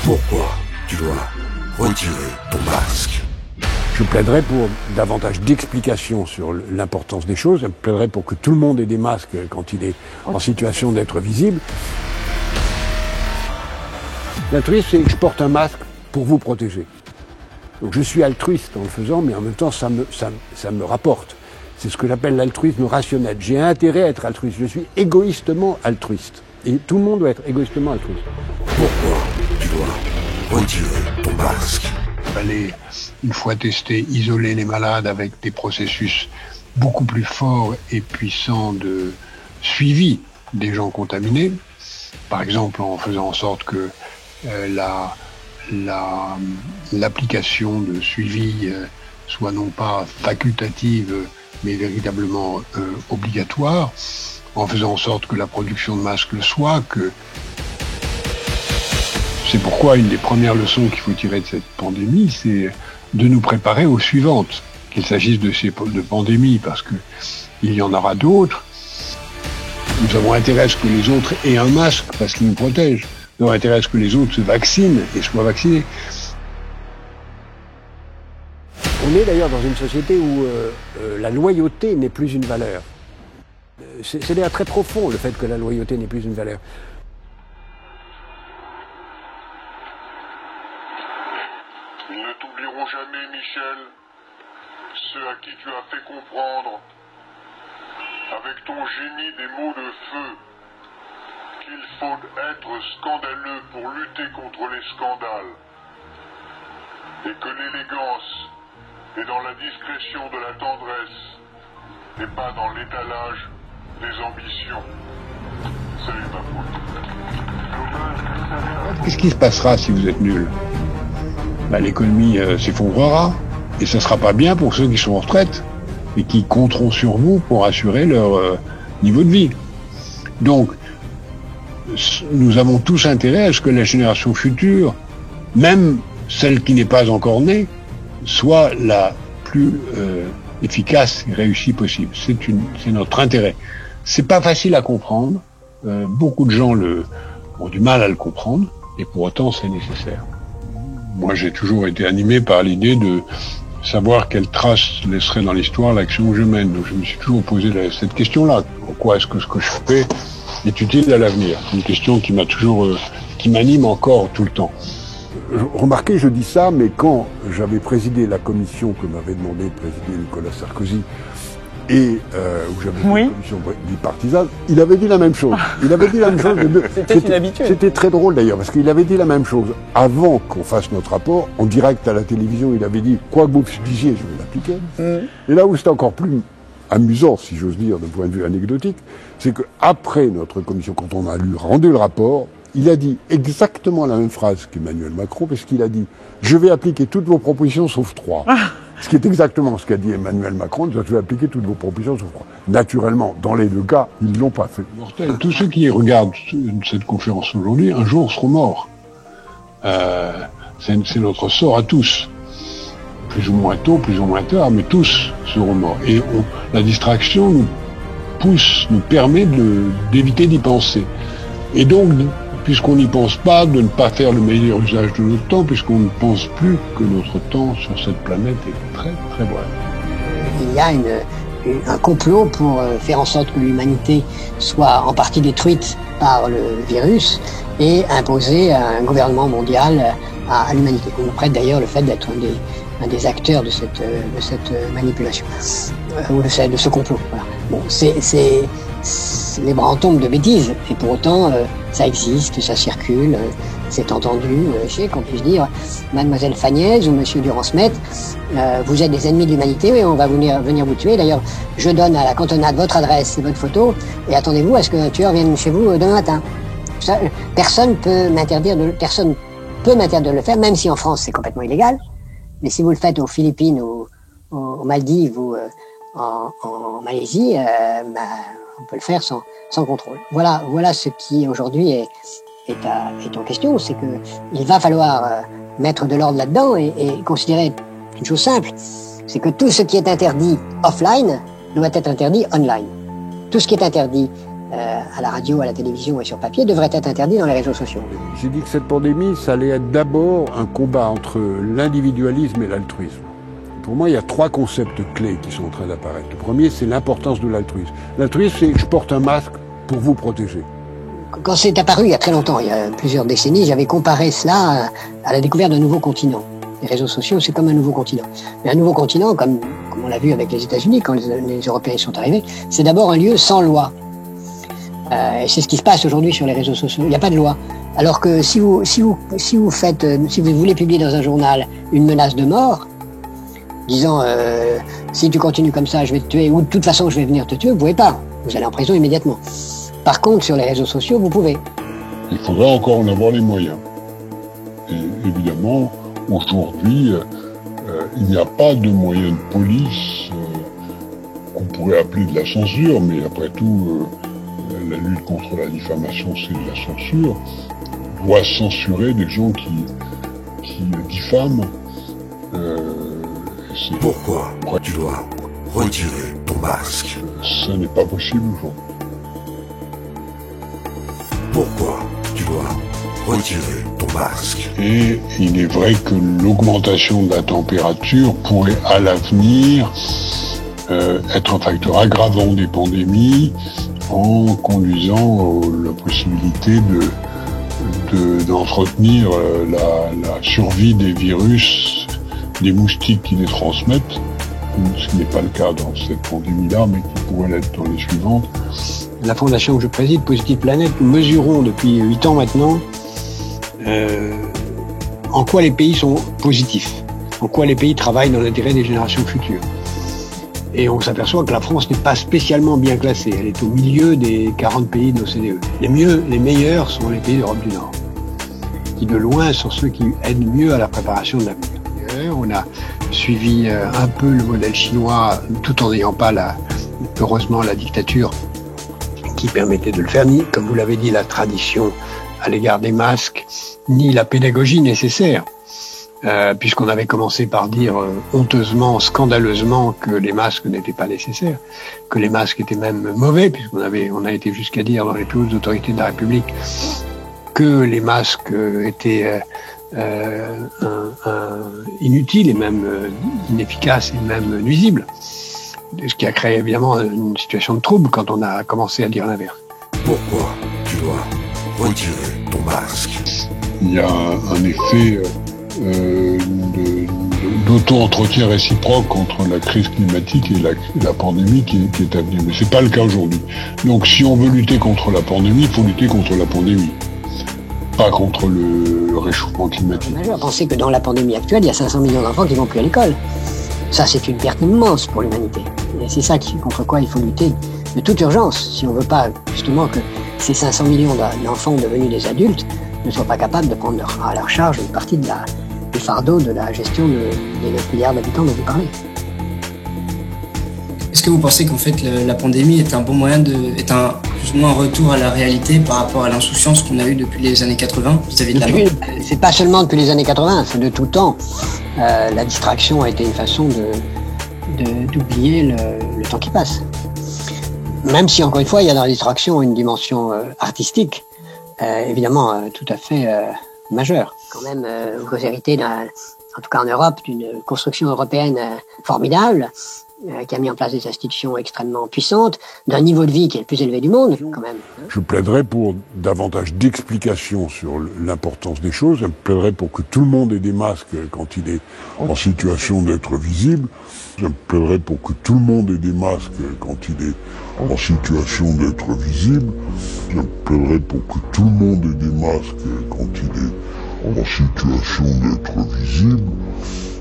Pourquoi tu dois retirer ton masque? Je plaiderais pour davantage d'explications sur l'importance des choses. Je plaiderais pour que tout le monde ait des masques quand il est en situation d'être visible. L'altruisme, c'est que je porte un masque pour vous protéger. Donc je suis altruiste en le faisant, mais en même temps, ça me rapporte. C'est ce que j'appelle l'altruisme rationnel. J'ai intérêt à être altruiste. Je suis égoïstement altruiste. Et tout le monde doit être égoïstement altruiste. Pourquoi tu dois retirer ton masque? Il fallait, une fois testé, isoler les malades avec des processus beaucoup plus forts et puissants de suivi des gens contaminés. Par exemple, en faisant en sorte que l'application de suivi soit non pas facultative, mais véritablement obligatoire, en faisant en sorte que la production de masques le soit, que c'est pourquoi une des premières leçons qu'il faut tirer de cette pandémie, c'est de nous préparer aux suivantes, qu'il s'agisse de pandémies, parce que il y en aura d'autres. Nous avons intérêt à ce que les autres aient un masque, parce qu'il nous protège. Nous avons intérêt à ce que les autres se vaccinent et soient vaccinés. On est d'ailleurs dans une société où la loyauté n'est plus une valeur. C'est d'ailleurs très profond, le fait que la loyauté n'est plus une valeur. Nous ne t'oublierons jamais, Michel, ceux à qui tu as fait comprendre, avec ton génie des mots de feu, qu'il faut être scandaleux pour lutter contre les scandales, et que l'élégance est dans la discrétion de la tendresse, et pas dans l'étalage des ambitions. Salut ma poule. Qu'est-ce qui se passera si vous êtes nul? L'économie s'effondrera, et ça sera pas bien pour ceux qui sont en retraite, et qui compteront sur vous pour assurer leur niveau de vie. Donc, nous avons tous intérêt à ce que la génération future, même celle qui n'est pas encore née, soit la plus efficace et réussie possible. C'est notre intérêt. C'est pas facile à comprendre. Beaucoup de gens ont du mal à le comprendre, et pour autant c'est nécessaire. Moi, j'ai toujours été animé par l'idée de savoir quelle trace laisserait dans l'histoire l'action que je mène. Donc je me suis toujours posé cette question-là. Pourquoi est-ce que ce que je fais est utile à l'avenir? C'est une question qui qui m'anime encore tout le temps. Remarquez, je dis ça, mais quand j'avais présidé la commission que m'avait demandé de présider Nicolas Sarkozy, et où j'avais fait une commission bipartisane, il avait dit la même chose. Il avait dit la même chose. C'était une habitude. C'était très drôle d'ailleurs, parce qu'il avait dit la même chose. Avant qu'on fasse notre rapport, en direct à la télévision, il avait dit « Quoi que vous disiez, je vais l'appliquer ». Et là où c'était encore plus amusant, si j'ose dire, d'un point de vue anecdotique, c'est qu'après notre commission, quand on a rendu le rapport, il a dit exactement la même phrase qu'Emmanuel Macron, parce qu'il a dit « Je vais appliquer toutes vos propositions sauf 3 ». Ce qui est exactement ce qu'a dit Emmanuel Macron, je vais appliquer toutes vos propositions sauf 3. Naturellement, dans les deux cas, ils ne l'ont pas fait. Tous ceux qui regardent cette conférence aujourd'hui, un jour seront morts. C'est notre sort à tous. Plus ou moins tôt, plus ou moins tard, mais tous seront morts. Et la distraction nous permet d'éviter d'y penser. Et donc, puisqu'on n'y pense pas, de ne pas faire le meilleur usage de notre temps, puisqu'on ne pense plus que notre temps sur cette planète est très très bref. Il y a un complot pour faire en sorte que l'humanité soit en partie détruite par le virus et imposer un gouvernement mondial à l'humanité. On nous prête d'ailleurs le fait d'être un des acteurs de cette manipulation, ou de ce complot. Voilà. Bon, c'est les bras en tombent de bêtises, et pour autant, ça existe, ça circule, c'est entendu, qu'on puisse dire, Mademoiselle Fagnaise ou Monsieur Durand-Smith, vous êtes des ennemis de l'humanité et on va venir vous tuer. D'ailleurs, je donne à la cantonade votre adresse et votre photo, et attendez-vous à ce que le tueur vienne chez vous demain matin. Ça, personne peut m'interdire de le faire, même si en France c'est complètement illégal. Mais si vous le faites aux Philippines ou aux Maldives ou en Malaisie, on peut le faire sans contrôle. Voilà ce qui aujourd'hui est en question, c'est que il va falloir mettre de l'ordre là-dedans et considérer une chose simple, c'est que tout ce qui est interdit offline doit être interdit online. Tout ce qui est interdit à la radio, à la télévision et sur papier, devrait être interdit dans les réseaux sociaux. J'ai dit que cette pandémie, ça allait être d'abord un combat entre l'individualisme et l'altruisme. Pour moi, il y a 3 concepts clés qui sont en train d'apparaître. Le premier, c'est l'importance de l'altruisme. L'altruisme, c'est que je porte un masque pour vous protéger. Quand c'est apparu il y a très longtemps, il y a plusieurs décennies, j'avais comparé cela à la découverte d'un nouveau continent. Les réseaux sociaux, c'est comme un nouveau continent. Mais un nouveau continent, comme on l'a vu avec les États-Unis quand les Européens sont arrivés, c'est d'abord un lieu sans loi. Et c'est ce qui se passe aujourd'hui sur les réseaux sociaux. Il n'y a pas de loi. Alors que si vous voulez publier dans un journal une menace de mort, disant si tu continues comme ça, je vais te tuer, ou de toute façon je vais venir te tuer, vous pouvez pas. Vous allez en prison immédiatement. Par contre, sur les réseaux sociaux, vous pouvez. Il faudra encore en avoir les moyens. Et évidemment, aujourd'hui, il n'y a pas de moyens de police qu'on pourrait appeler de la censure, mais après tout, la lutte contre la diffamation, c'est de la censure, doit censurer des gens qui diffament. Pourquoi tu dois retirer ton masque? Ça n'est pas possible aujourd'hui. Pourquoi tu dois retirer ton masque? Et il est vrai que l'augmentation de la température pourrait à l'avenir être un facteur aggravant des pandémies en conduisant la possibilité d'entretenir la survie des virus, des moustiques qui les transmettent, ce qui n'est pas le cas dans cette pandémie-là, mais qui pourrait l'être dans les suivantes. La fondation que je préside, Positive Planète, nous mesurons depuis 8 ans maintenant en quoi les pays sont positifs, en quoi les pays travaillent dans l'intérêt des générations futures. Et on s'aperçoit que la France n'est pas spécialement bien classée. Elle est au milieu des 40 pays de l'OCDE. Les meilleurs sont les pays d'Europe du Nord, qui de loin sont ceux qui aident mieux à la préparation de l'avenir. On a suivi un peu le modèle chinois, tout en n'ayant pas heureusement la dictature qui permettait de le faire, ni, comme vous l'avez dit, la tradition à l'égard des masques, ni la pédagogie nécessaire. Puisqu'on avait commencé par dire honteusement, scandaleusement que les masques n'étaient pas nécessaires, que les masques étaient même mauvais, puisqu'on a été jusqu'à dire dans les plus hautes autorités de la République que les masques étaient inutiles et même inefficaces et même nuisibles. Ce qui a créé évidemment une situation de trouble quand on a commencé à dire l'inverse. Pourquoi tu dois retirer ton masque? Il y a un effet d'auto-entretien réciproque entre la crise climatique et la pandémie qui est à venir. Mais c'est pas le cas aujourd'hui. Donc si on veut lutter contre la pandémie, il faut lutter contre la pandémie, pas contre le réchauffement climatique. Je pensais que dans la pandémie actuelle, il y a 500 millions d'enfants qui vont plus à l'école. Ça, c'est une perte immense pour l'humanité. Et c'est ça contre quoi il faut lutter de toute urgence, si on veut pas justement que ces 500 millions d'enfants devenus des adultes ne soient pas capables de prendre à leur charge une partie du fardeau de la gestion des 9 milliards d'habitants dont vous parlez. Est-ce que vous pensez qu'en fait la pandémie est un bon moyen est un plus ou moins un retour à la réalité par rapport à l'insouciance qu'on a eue depuis les années 80 vis-à-vis de la mort? C'est pas seulement depuis les années 80, c'est de tout temps. La distraction a été une façon d'oublier le temps qui passe. Même si, encore une fois, il y a dans la distraction une dimension artistique, évidemment tout à fait majeure. Quand même, vous héritez, en tout cas en Europe, d'une construction européenne formidable, qui a mis en place des institutions extrêmement puissantes, d'un niveau de vie qui est le plus élevé du monde, quand même. Je plaiderais pour davantage d'explications sur l'importance des choses. Je plaiderais pour que tout le monde ait des masques quand il est en situation d'être visible. Je plaiderais pour que tout le monde ait des masques quand il est en situation d'être visible. Je plaiderais pour que tout le monde ait des masques quand il est en situation d'être visible.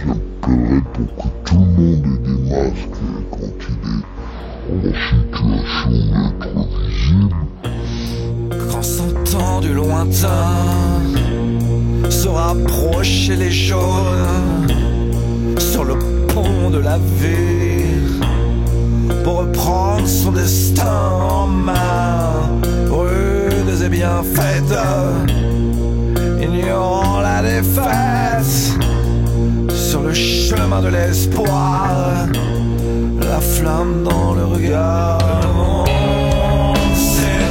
Je plaiderais pour que tout le monde ait des masques quand il est en situation d'être visible. Quand s'entend du lointain se rapprocher les jaunes sur le pont de la ville pour reprendre son destin en main, rudes et bien faites, ignorant la défaite. Sur le chemin de l'espoir, la flamme dans le regard. Le monde s'est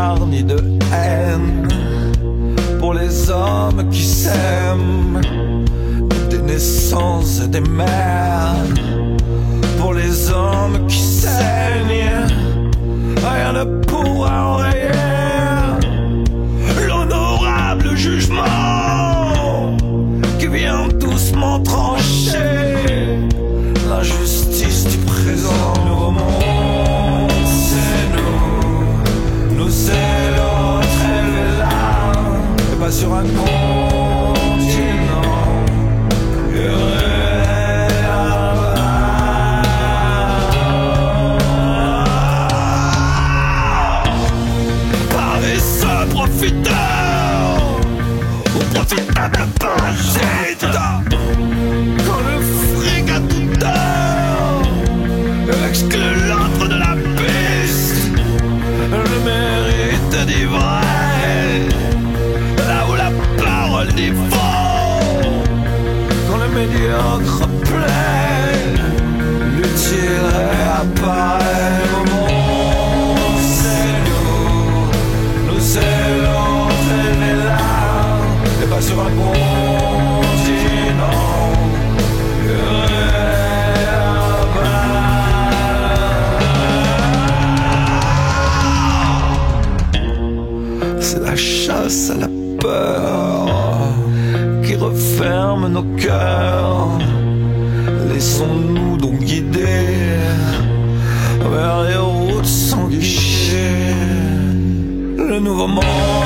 guerre ni de haine. Pour les hommes qui s'aiment, des naissances et des mères. Pour les hommes qui saignent, rien ne pourra enrayer l'honorable jugement qui vient doucement trancher l'injustice du présent. Nouveau monde, c'est nous, nous c'est l'autre, elle est là, et pas sur un continent. Profiteur ou profitable parasite, quand le fric à toute heure exclut l'autre de la piste, le mérite dit vrai, là où la parole dit faux, quand le médiocre plaît, l'utile réapparaît. Au monde, c'est nous, c'est l'autre, elle est là, et pas sur un continent. C'est la chasse à la peur qui referme nos cœurs. Laissons-nous donc guider vers les routes sans guichet. Le nouveau monde.